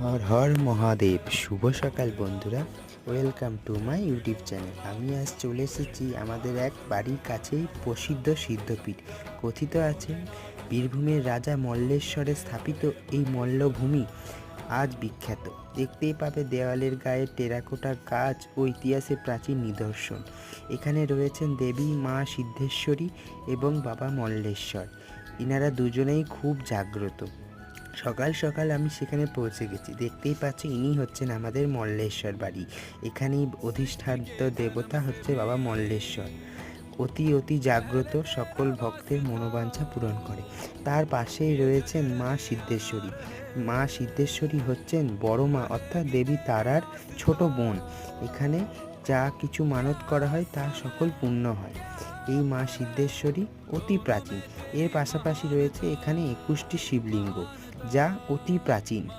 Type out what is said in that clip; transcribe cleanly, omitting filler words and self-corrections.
হর হর মহাদেব। শুভ সকাল বন্ধুরা, welcome to my YouTube channel. আমি আজ চলে এসেছি আমাদের এক বাড়ির কাছেই প্রসিদ্ধ সিদ্ধপীঠ। কথিত আছে বীরভূমের রাজা মল্লেশ্বরে স্থাপিত এই মল্লভূমি আজ বিখ্যাত। দেখতেই পাবে দেওয়ালের গায়ে টেরাকোটা কাজ ও ইতিহাসের প্রাচীন নিদর্শন। এখানে রয়েছেন দেবী মা সিদ্ধেশ্বরী এবং বাবা মল্লেশ্বর। ইনারা দুজনেই খুব জাগ্রত। সকাল সকাল আমি সেখানে পৌঁছে গেছি। দেখতেই পাচ্ছি ইনি হচ্ছেন আমাদের মল্লেশ্বর বাড়ি। এখানেই অধিষ্ঠাত্র দেবতা হচ্ছে বাবা মল্লেশ্বর। অতি জাগ্রত, সকল ভক্তের মনোবাঞ্ছা পূরণ করে। তার পাশেই রয়েছেন মা সিদ্ধেশ্বরী। মা সিদ্ধেশ্বরী হচ্ছেন বড় মা, অর্থাৎ দেবী তারার ছোট বোন। এখানে যা কিছু মানত করা হয় তা সকল পূর্ণ হয়। এই মা সিদ্ধেশ্বরী অতি প্রাচীন। এর পাশাপাশি রয়েছে এখানে 21টি শিবলিঙ্গ, যা অতি প্রাচীন।